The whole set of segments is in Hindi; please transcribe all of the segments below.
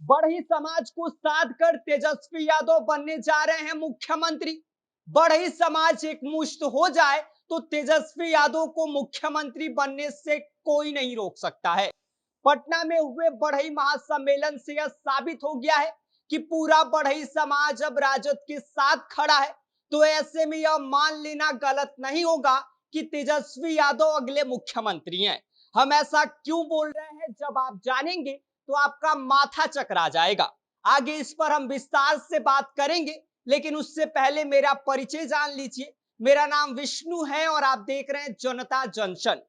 बढ़ई समाज को साध कर तेजस्वी यादव बनने जा रहे हैं मुख्यमंत्री। बढ़ई समाज एक मुश्त हो जाए तो तेजस्वी यादव को मुख्यमंत्री बनने से कोई नहीं रोक सकता है। पटना में हुए बढ़ई महासम्मेलन से यह साबित हो गया है कि पूरा बढ़ई समाज अब राजद के साथ खड़ा है। तो ऐसे में यह मान लेना गलत नहीं होगा कि तेजस्वी यादव अगले मुख्यमंत्री हैं। हम ऐसा क्यों बोल रहे हैं, जब आप जानेंगे तो आपका माथा चकरा जाएगा। आगे इस पर हम विस्तार से बात करेंगे, लेकिन उससे पहले मेरा परिचय जान लीजिए। मेरा नाम विष्णु है और आप देख रहे हैं जनता जंक्शन।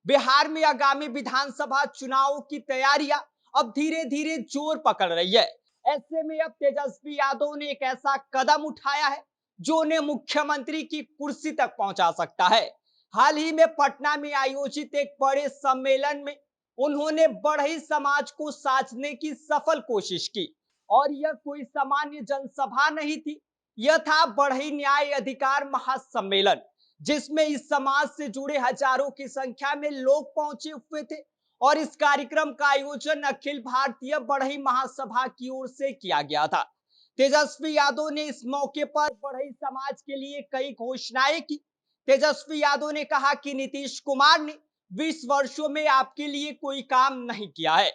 बिहार में आगामी विधानसभा चुनाव की तैयारियां अब धीरे धीरे जोर पकड़ रही है। ऐसे में अब तेजस्वी यादव ने एक ऐसा कदम उठाया है जो उन्हें मुख्यमंत्री की कुर्सी तक पहुंचा सकता है। हाल ही में पटना में आयोजित एक बड़े सम्मेलन में उन्होंने बढ़ई समाज को साधने की सफल कोशिश की। और यह कोई सामान्य जनसभा नहीं थी, यह था बढ़ई न्याय अधिकार महासम्मेलन, जिसमें इस समाज से जुड़े हजारों की संख्या में लोग पहुंचे हुए थे। और इस कार्यक्रम का आयोजन अखिल भारतीय बढ़ई महासभा की ओर से किया गया था। तेजस्वी यादव ने इस मौके पर बढ़ई समाज के लिए कई घोषणाएं की। तेजस्वी यादव ने कहा कि नीतीश कुमार ने 20 वर्षों में आपके लिए कोई काम नहीं किया है,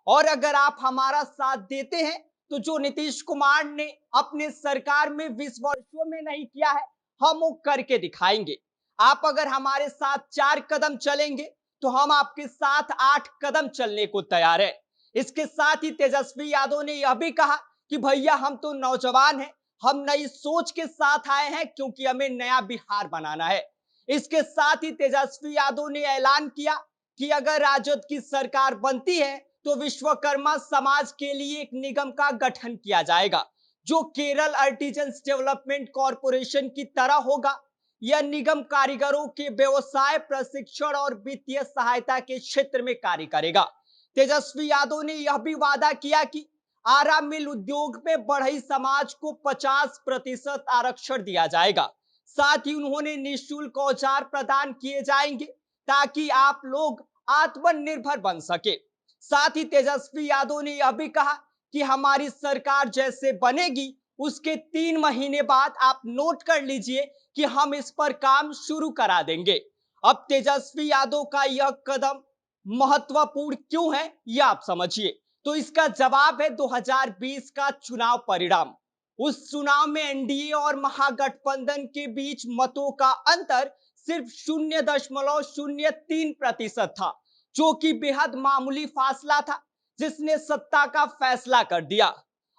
और अगर आप हमारा साथ देते हैं तो जो नीतीश कुमार ने अपने सरकार में 20 वर्षों में नहीं किया है, हम वो करके दिखाएंगे। आप अगर हमारे साथ 4 कदम चलेंगे तो हम आपके साथ 8 कदम चलने को तैयार है। इसके साथ ही तेजस्वी यादव ने यह भी कहा कि भैया हम तो नौजवान हैं, हम नई सोच के साथ आए हैं क्योंकि हमें नया बिहार बनाना है। इसके साथ ही तेजस्वी यादव ने ऐलान किया कि अगर राजद की सरकार बनती है तो विश्वकर्मा समाज के लिए एक निगम का गठन किया जाएगा, जो केरल आर्टिजन्स डेवलपमेंट कॉरपोरेशन की तरह होगा। यह निगम कारीगरों के व्यवसाय प्रशिक्षण और वित्तीय सहायता के क्षेत्र में कार्य करेगा। तेजस्वी यादव ने यह भी वादा किया कि आरा मिल उद्योग में बढ़ई समाज को 50% आरक्षण दिया जाएगा। साथ ही उन्होंने निःशुल्क औजार प्रदान किए जाएंगे ताकि आप लोग आत्मनिर्भर बन सके। साथ ही तेजस्वी यादव ने यह भी कहा कि हमारी सरकार जैसे बनेगी उसके 3 महीने बाद आप नोट कर लीजिए कि हम इस पर काम शुरू करा देंगे। अब तेजस्वी यादव का यह कदम महत्वपूर्ण क्यों है, यह आप समझिए। तो इसका जवाब है 2020 का चुनाव परिणाम। उस चुनाव में एनडीए और महागठबंधन के बीच मतों का अंतर सिर्फ 0.03% था, जो कि बेहद मामूली फासला था, जिसने सत्ता का फैसला कर दिया।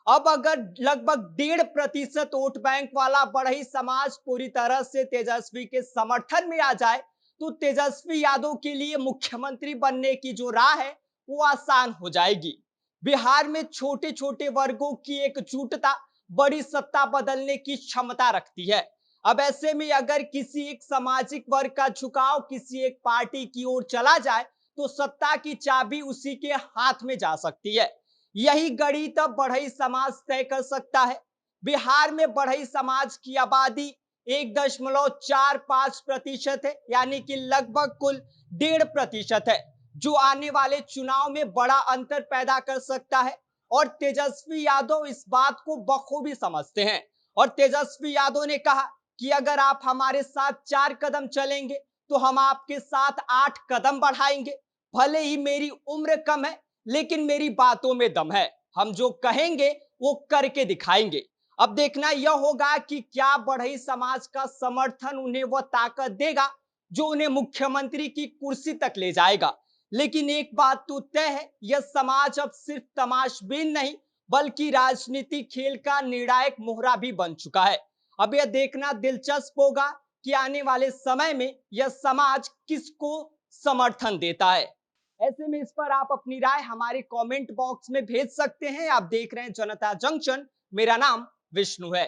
अब अगर लगभग 1.5% वोट बैंक वाला बढ़ई समाज पूरी तरह से तेजस्वी के समर्थन में आ जाए तो तेजस्वी यादव के लिए मुख्यमंत्री बनने की जो राह है वो आसान हो जाएगी। बिहार में छोटे छोटे वर्गों की एकजुटता बड़ी सत्ता बदलने की क्षमता रखती है। अब ऐसे में अगर किसी एक सामाजिक वर्ग का झुकाव किसी एक पार्टी की ओर चला जाए तो सत्ता की चाबी उसी के हाथ में जा सकती है। यही गणित अब बढ़ई समाज तय कर सकता है। बिहार में बढ़ई समाज की आबादी 1.45% है, यानी कि लगभग कुल 1.5% है, जो आने वाले चुनाव में बड़ा अंतर पैदा कर सकता है। और तेजस्वी यादव इस बात को बखूबी समझते हैं। और तेजस्वी यादव ने कहा कि अगर आप हमारे साथ 4 कदम चलेंगे तो हम आपके साथ 8 कदम बढ़ाएंगे। भले ही मेरी उम्र कम है, लेकिन मेरी बातों में दम है। हम जो कहेंगे वो करके दिखाएंगे। अब देखना यह होगा कि क्या बढ़ई समाज का समर्थन उन्हें वह ताकत देगा जो उन्हें मुख्यमंत्री की कुर्सी तक ले जाएगा। लेकिन एक बात तो तय है, यह समाज अब सिर्फ तमाशबीन नहीं बल्कि राजनीति खेल का निर्णायक मोहरा भी बन चुका है। अब यह देखना दिलचस्प होगा कि आने वाले समय में यह समाज किसको समर्थन देता है। ऐसे में इस पर आप अपनी राय हमारे कमेंट बॉक्स में भेज सकते हैं। आप देख रहे हैं जनता जंक्शन, मेरा नाम विष्णु है।